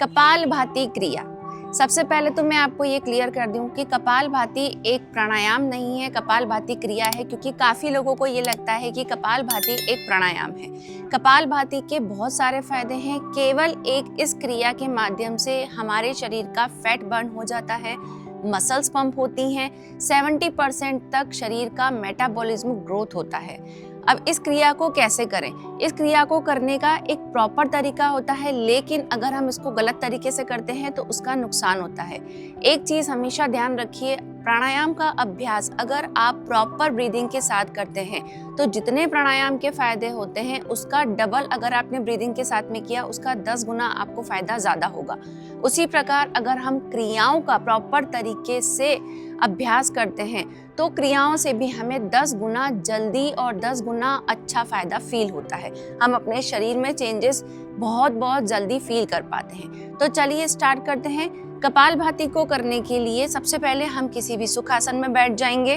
कपालभाति क्रिया। सबसे पहले तो मैं आपको ये क्लियर कर दूं कि कपालभाति एक प्राणायाम नहीं है, कपालभाति क्रिया है, क्योंकि काफ़ी लोगों को ये लगता है कि कपालभाति एक प्राणायाम है। कपालभाति के बहुत सारे फायदे हैं। केवल एक इस क्रिया के माध्यम से हमारे शरीर का फैट बर्न हो जाता है, मसल्स पंप होती हैं, 70% तक शरीर का मेटाबॉलिज्म ग्रोथ होता है। अब इस क्रिया को कैसे करें? इस क्रिया को करने का एक प्रॉपर तरीका होता है, लेकिन अगर हम इसको गलत तरीके से करते हैं तो उसका नुकसान होता है। एक चीज़ हमेशा ध्यान रखिए, प्राणायाम का अभ्यास अगर आप प्रॉपर ब्रीदिंग के साथ करते हैं तो जितने प्राणायाम के फायदे होते हैं उसका डबल अगर आपने ब्रीदिंग के साथ में किया, उसका 10 गुना आपको फायदा ज़्यादा होगा। उसी प्रकार अगर हम क्रियाओं का प्रॉपर तरीके से अभ्यास करते हैं तो क्रियाओं से भी हमें 10 गुना जल्दी और 10 गुना अच्छा फायदा फील होता है। हम अपने शरीर में चेंजेस बहुत जल्दी फील कर पाते हैं। तो चलिए स्टार्ट करते हैं। कपालभाति को करने के लिए सबसे पहले हम किसी भी सुखासन में बैठ जाएंगे।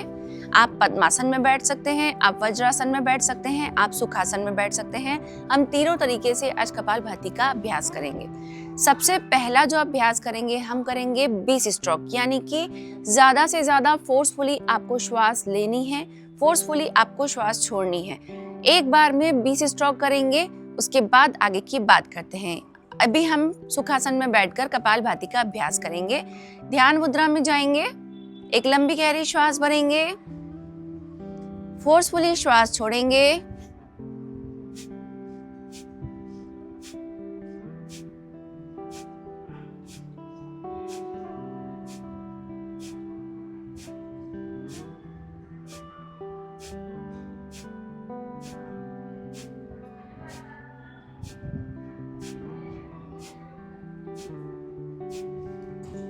आप पद्मासन में बैठ सकते हैं, आप वज्रासन में बैठ सकते हैं, आप सुखासन में बैठ सकते हैं। हम तीनों तरीके से आज कपालभाति का अभ्यास करेंगे। सबसे पहला जो अभ्यास करेंगे हम करेंगे 20 स्ट्रोक, यानी कि ज़्यादा से ज़्यादा फोर्सफुली आपको श्वास लेनी है, फोर्सफुली आपको श्वास छोड़नी है। एक बार में 20 स्ट्रोक करेंगे, उसके बाद आगे की बात करते हैं। अभी हम सुखासन में बैठकर कपालभाति का अभ्यास करेंगे। ध्यान मुद्रा में जाएंगे, एक लंबी गहरी श्वास भरेंगे, फोर्सफुली श्वास छोड़ेंगे,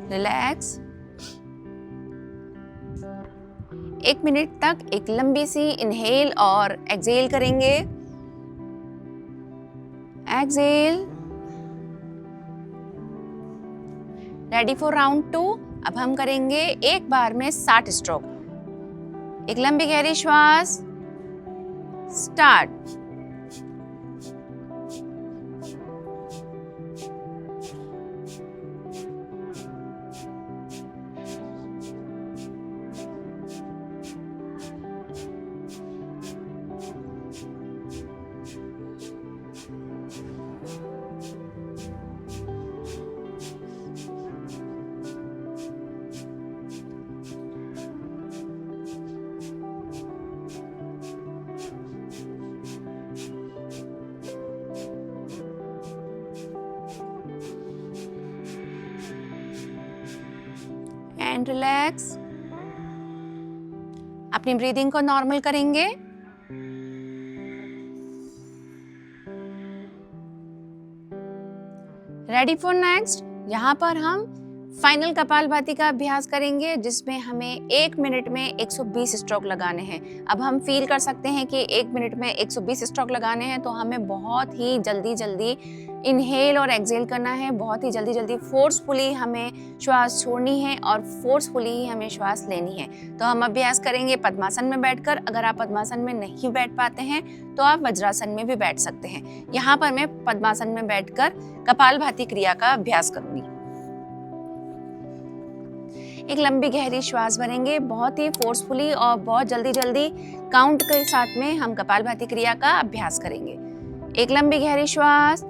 रिलैक्स। 1 मिनट तक एक लंबी सी इनहेल और एक्सहेल करेंगे। एक्सहेल। Ready for round 2। अब हम करेंगे एक बार में 60 स्ट्रोक। एक लंबी गहरी श्वास। स्टार्ट। And relax. अपनी ब्रीदिंग को नॉर्मल करेंगे। Ready for next. यहाँ पर हम फाइनल कपालभाति का अभ्यास करेंगे, जिसमें हमें 1 मिनट में 120 स्ट्रोक लगाने हैं। अब हम फील कर सकते हैं कि 1 मिनट में 120 स्ट्रोक लगाने हैं, तो हमें बहुत ही जल्दी इनहेल और एक्सहेल करना है। बहुत ही जल्दी फोर्सफुली हमें श्वास छोड़नी है और फोर्सफुली ही हमें श्वास लेनी है। तो हम अभ्यास करेंगे पद्मासन में बैठकर। अगर आप पद्मासन में नहीं बैठ पाते हैं तो आप वज्रासन में भी बैठ सकते हैं। यहाँ पर मैं पद्मासन में बैठकर कपालभाति क्रिया का अभ्यास करूंगी। एक लंबी गहरी श्वास भरेंगे, बहुत ही फोर्सफुली और बहुत जल्दी काउंट के साथ में हम कपालभाति क्रिया का अभ्यास करेंगे। एक लंबी गहरी श्वास।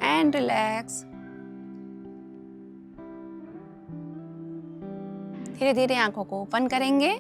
And relax. धीरे धीरे आंखों को ओपन करेंगे।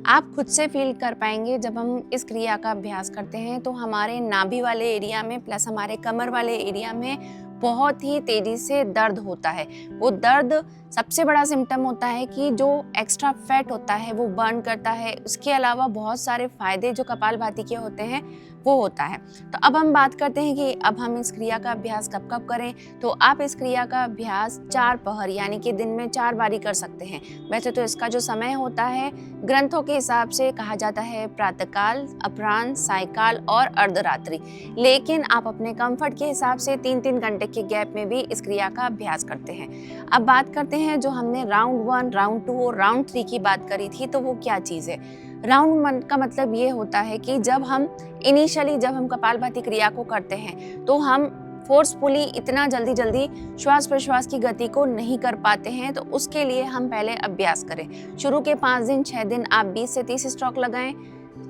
आप खुद से फील कर पाएंगे जब हम इस क्रिया का अभ्यास करते हैं तो हमारे नाभि वाले एरिया में प्लस हमारे कमर वाले एरिया में बहुत ही तेजी से दर्द होता है। वो दर्द सबसे बड़ा सिम्टम होता है कि जो एक्स्ट्रा फैट होता है वो बर्न करता है। उसके अलावा बहुत सारे फायदे जो कपालभाति के होते हैं वो होता है। तो अब हम बात करते हैं कि अब हम इस क्रिया का अभ्यास कब कब करें। तो आप इस क्रिया का अभ्यास 4 पहर यानी कि दिन में 4 बारी कर सकते हैं। वैसे तो इसका जो समय होता है ग्रंथों के हिसाब से कहा जाता है प्रातःकाल, अपराह्न, सायंकाल और अर्धरात्रि, लेकिन आप अपने कंफर्ट के हिसाब से 3-3 घंटे के गैप में भी इस क्रिया का अभ्यास करते हैं। अब बात करते हैं जो हमने राउंड 1, राउंड 2 और राउंड 3 की बात करी थी, तो वो क्या चीज़ है। राउंड 1 का मतलब ये होता है कि जब हम कपालभाति क्रिया को करते हैं तो हम फोर्सफुली इतना जल्दी श्वास प्रश्वास की गति को नहीं कर पाते हैं। तो उसके लिए हम पहले अभ्यास करें। शुरू के 5 दिन 6 दिन आप 20 से 30 स्ट्रोक लगाएं।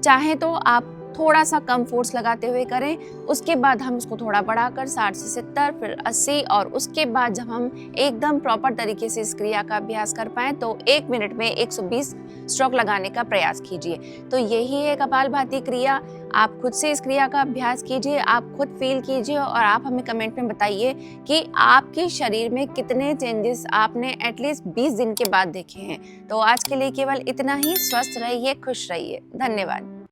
चाहे तो आप थोड़ा सा कम फोर्स लगाते हुए करें। उसके बाद हम उसको थोड़ा बढ़ाकर 60 से 70 फिर 80 और उसके बाद जब हम एकदम प्रॉपर तरीके से इस क्रिया का अभ्यास कर पाएं तो 1 मिनट में 120 स्ट्रोक लगाने का प्रयास कीजिए। तो यही है कपालभाति क्रिया। आप खुद से इस क्रिया का अभ्यास कीजिए, आप खुद फील कीजिए और आप हमें कमेंट में बताइए कि आपके शरीर में कितने चेंजेस आपने एटलीस्ट 20 दिन के बाद देखे हैं। तो आज के लिए केवल इतना ही। स्वस्थ रहिए, खुश रहिए। धन्यवाद।